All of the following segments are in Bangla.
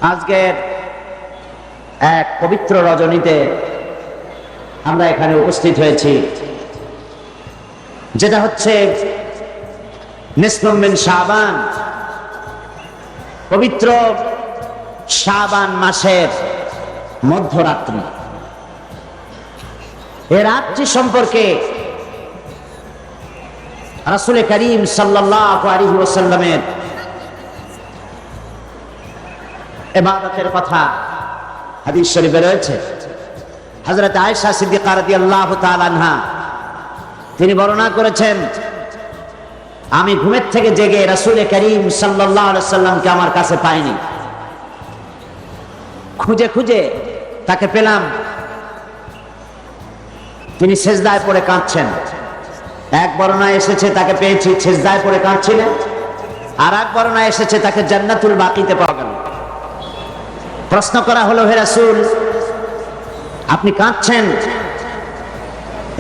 আজকের এক পবিত্র রজনীতে আমরা এখানে উপস্থিত হয়েছি, যেটা হচ্ছে নিসফুম মিন শাবান, পবিত্র শাবান মাসের মধ্যরাত্রি। এই রাত্রি সম্পর্কে রাসূল করিম সাল্লাল্লাহু আলাইহি ওয়াসাল্লামের ইবাদতের কথা হাদিস শরীফে রয়েছে। হযরত আয়েশা সিদ্দিকা রাদিয়াল্লাহু তাআলা আনহা তিনি বর্ণনা করেছেন, আমি ঘুমের থেকে জেগে রাসূল করিম সাল্লাল্লাহু আলাইহি ওয়াসাল্লামকে আমার কাছে পাইনি, খুঁজে খুঁজে তাকে পেলাম, তিনি সেজদায় পড়ে কাঁদছেন। এক বর্ণনায় এসেছে তাকে পেয়েছি সেজদায় পড়ে কাঁদছিলেন, আর এক বর্ণনায় এসেছে তাকে জান্নাতুল বাকিতে পাওয়া গেল। প্রশ্ন করা হলো, হে রাসূল, আপনি কাঁদছেন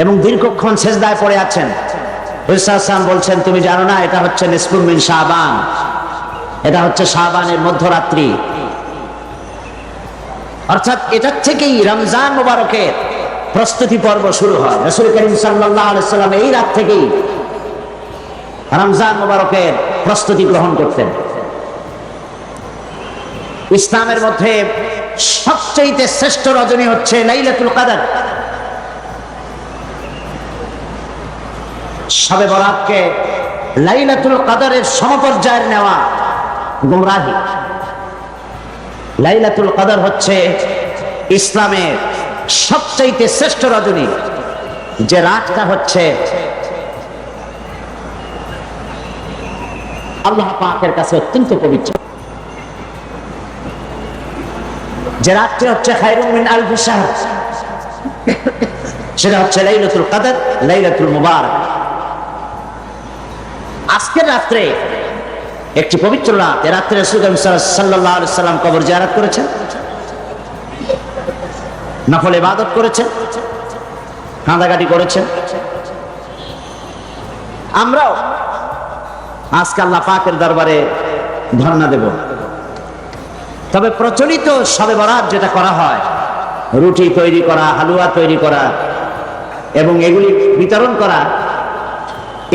এবং দীর্ঘক্ষণ সেজদায় পড়ে আছেন। রাসূল সাল্লাল্লাহু আলাইহি ওয়াসাল্লাম বলছেন, তুমি জানো না এটা হচ্ছে নিসফুম মিন শাবান, এটা হচ্ছে শাবানের মধ্যরাত্রি। অর্থাৎ এটা থেকেই রমজান মুবারকের প্রস্তুতি পর্ব শুরু হয়। রাসূল করিম সাল্লাল্লাহু আলাইহি ওয়াসাল্লাম এই রাত থেকেই রমজান মুবারকের প্রস্তুতি গ্রহণ করতেন। ইসলামের মধ্যে সবচেয়ে শ্রেষ্ঠ রজনী হচ্ছে লাইলাতুল কদর। শবে বরাতকে লাইলাতুল কদরের সমপর্যায়ের নেওয়া গুমরাহি। লাইলাতুল কদর হচ্ছে ইসলামের সবচেয়ে শ্রেষ্ঠ রজনী, যে রাতটা হচ্ছে আল্লাহ পাকের কাছে অত্যন্ত পবিত্র, যে রাতটি হচ্ছে খায়রুম মিন আলফি শাহর, সেটা হচ্ছে লাইলাতুল কদর, লাইলাতুল মুবারাক। আজকের রাত্রে একটি পবিত্র রাত। এই রাত্রে রাসূল সাল্লাল্লাহু আলাইহি ওয়াসাল্লাম কবর জিয়ারত করেছেন, নফল ইবাদত করেছেন, কাঁদাকাটি করেছেন। আমরাও আজকে আল্লাহ পাকের দরবারে ধর্ণা দেব। তবে প্রচলিত শবে বরাত যেটা করা হয়, রুটি তৈরি করা, হালুয়া তৈরি করা এবং এগুলি বিতরণ করা,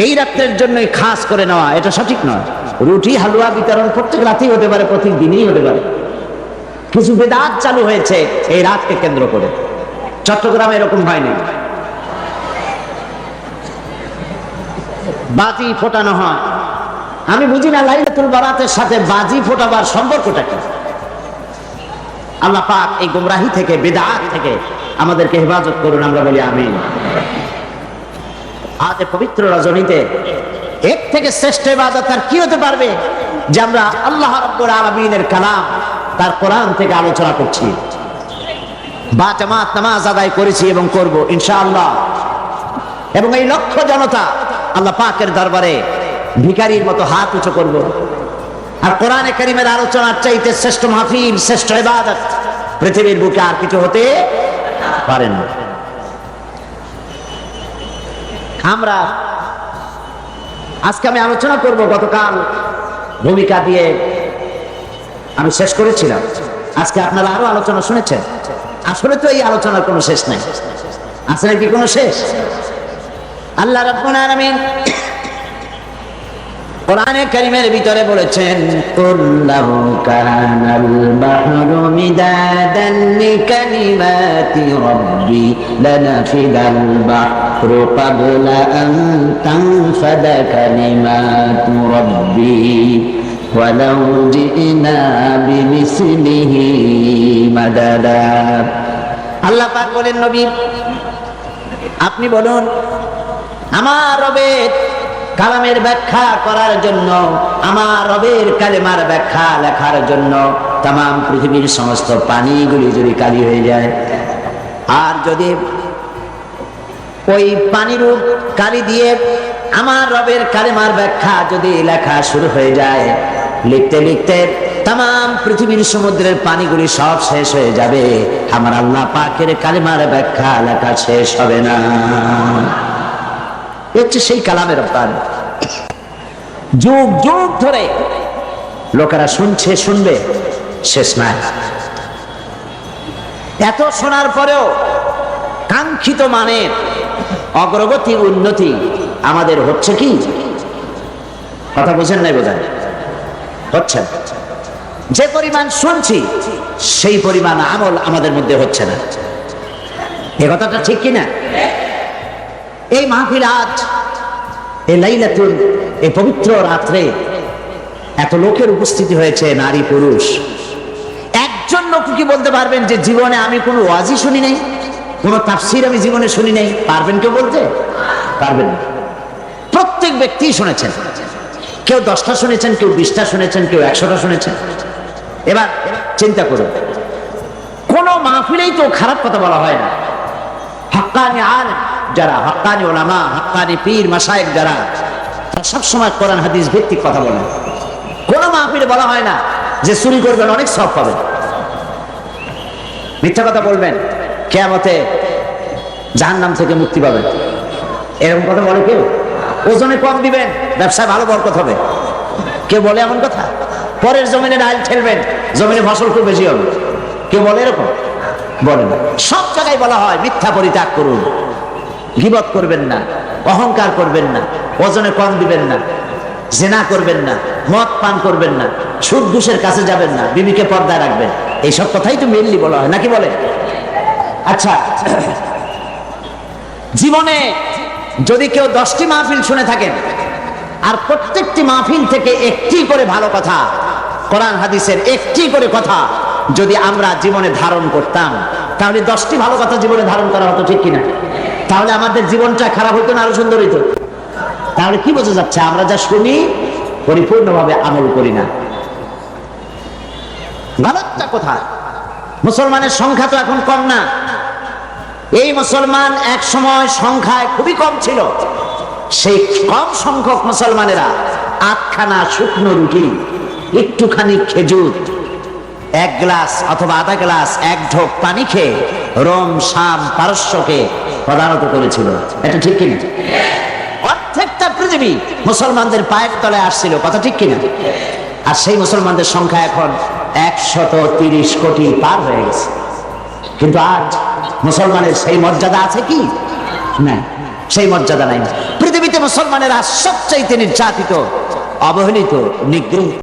এই রাত্রের জন্যই খাস করে নেওয়া, এটা সঠিক নয়। রুটি হালুয়া বিতরণ প্রত্যেক রাতেই হতে পারে, প্রত্যেক দিনই হতে পারে। কিছু বিদআত চালু হয়েছে এই রাতকে কেন্দ্র করে। চট্টগ্রামে এরকম হয়নি, বাজি ফোটানো হয়। আমি বুঝি না লাইলাতুল বারাতের সাথে বাজি ফোটাবার সম্পর্কটা কি। আল্লাহ পাক এই গুমরাহি থেকে, বিদআত থেকে আমাদেরকে হেফাজত করুন, আমরা বলি আমিন। আজ পবিত্র রজনীতে এর থেকে শ্রেষ্ঠ ইবাদত আর কি হতে পারবে, যে আমরা আল্লাহ রাব্বুল আলামিনের কালাম, তার কোরআন থেকে আলোচনা করছি, বা জামাত নামাজ আদায় করেছি এবং করব ইনশাআল্লাহ। এবং এই লক্ষ জনতা আল্লাহ পাকের দরবারে ভিখারির মতো হাত উঁচু করব। আর কোরআনে কারীমের আলোচনার চাইতে শ্রেষ্ঠ মাহফিল, শ্রেষ্ঠ ইবাদত পৃথিবীর বুকে আর কিছু হতে পারে না। আমরা আজকে আমি আলোচনা করব, গতকাল ভূমিকা দিয়ে আমি শেষ করেছিলাম। আজকে আপনারা আরো আলোচনা শুনেছেন। আসলে তো এই আলোচনার কোনো শেষ নাই, আছে নাকি কোনো শেষ? আল্লাহ রাব্বুল আলামিন কোরআনে কারীমের ভিতরে বলেছেন, কুল্লাহু কানাল বাহরু মিদাদান লিকালিমাতি রাব্বি লানাফিদাল বাহরু ক্বাবলা আন তানফাদা কালিমাতু রাব্বি ওয়ালাউ জিনা বিমিসলিহি মাদাদা। আল্লাহ পাক বলেন, নবী আপনি বলুন, আমার রবের কালামের ব্যাখ্যা করার জন্য, আমার রবের কালেমার ব্যাখ্যা লেখার জন্য তাম পৃথিবীর সমস্ত পানিগুলি যদি কালি হয়ে যায়, আর যদি ওই পানিরূপ কালি দিয়ে আমার রবের কালেমার ব্যাখ্যা যদি লেখা শুরু হয়ে যায়, লিখতে লিখতে তাম পৃথিবীর সমুদ্রের পানিগুলি সব শেষ হয়ে যাবে, আমার আল্লাহ পাকের কালেমার ব্যাখ্যা লেখা শেষ হবে না। হচ্ছে সেই কালামের রব্বানি। যুগ যুগ ধরে লোকেরা শুনবে, শেষ নাই। এত শোনার পরেও কাঙ্ক্ষিত মানের অগ্রগতি উন্নতি আমাদের হচ্ছে কি? কথা বুঝেন নাই বোঝেন? হচ্ছে না। যে পরিমাণ শুনছি সেই পরিমাণ আমল আমাদের মধ্যে হচ্ছে না। এ কথাটা ঠিক কিনা? এই মাহফিল আজ, এই লাইলাতুল, এই পবিত্র রাত্রে এত লোকের উপস্থিতি হয়েছে, নারী পুরুষ। একজন লোক কি বলতে পারবেন যে জীবনে আমি কোনো ওয়াজি শুনি নাই, কোনো তাফসীর আমি জীবনে শুনি নাই? পারবেন কেউ বলতে? পারবেন না। প্রত্যেক ব্যক্তি শুনেছেন। কেউ 10টা শুনেছেন, কেউ 20টা শুনেছেন, কেউ 100টা শুনেছেন। এবার চিন্তা করুন, কোন মাহফিলেই তো খারাপ কথা বলা হয় না। হাক্কানি আলেম যারা, হাক্কানি ওলামা, হাক্কানি পীর মাশায়েখ যারা, তারা সবসময় কোরআন হাদিস ভিত্তিক কথা বলেন। কোন মাহফিলে বলা হয় না যে চুরি করবেন অনেক সওয়াব পাবেন, মিথ্যা কথা বলবেন কিয়ামতে জাহান্নাম থেকে মুক্তি পাবেন, এরকম কথা বলে কেউ? ওজনে কম দিবেন, ব্যবসায় ভালো বরকত হবে, কেউ বলে এমন কথা? পরের জমিনে ডাল ঠেলবেন, জমিনে ফসল খুব বেশি হবে, কেউ বলে এরকম? বলে না। সব জায়গায় বলা হয় মিথ্যা পরিত্যাগ করুন, গীবত করবেন না, অহংকার করবেন না, ওজনে কম দিবেন না, জিনা করবেন না, মদ পান করবেন না, সুদ ঘুষের কাছে যাবেন না, বিবিকে পর্দায় রাখবেন। এইসব কথাই তো মেনলি বলা হয়, নাকি বলে? আচ্ছা, জীবনে যদি কেউ 10টি মাহফিল শুনে থাকেন আর প্রত্যেকটি মাহফিল থেকে একটি করে ভালো কথা, কোরআন হাদিসের একটি করে কথা যদি আমরা জীবনে ধারণ করতাম, তাহলে 10টি ভালো কথা জীবনে ধারণ করা হতো, ঠিক কিনা? তাহলে আমাদের জীবনটা খারাপ হইতো না আরো সুন্দর হইতো? তাহলে কি বোঝা যাচ্ছে? আমরা যা শুনি পরিপূর্ণভাবে আমল করি না। গলতটা কোথায়? মুসলমানের সংখ্যা তো এখন কম না। এই মুসলমান এক সময় সংখ্যায় খুবই কম ছিল। সেই কম সংখ্যক মুসলমানেরা 8খানা শুকনো রুটি, একটুখানি খেজুর, 1 গ্লাস অথবা আধা গ্লাস, 1 ঢোক পানি খেয়ে রোম, শাম, পারস্যকে পদানত করেছিল। এটা ঠিক কিনা? অর্ধেকটা পৃথিবী মুসলমানদের পায়ের তলে আসছিল, কথা ঠিক কিনা? আর সেই মুসলমানদের সংখ্যা এখন 130 কোটি পার হয়ে গেছে। কিন্তু আজ মুসলমানের সেই মর্যাদা আছে কি? না, সেই মর্যাদা নাই। পৃথিবীতে মুসলমানেরা সবচাইতে নির্যাতিত, অবহেলিত, নিগৃহীত।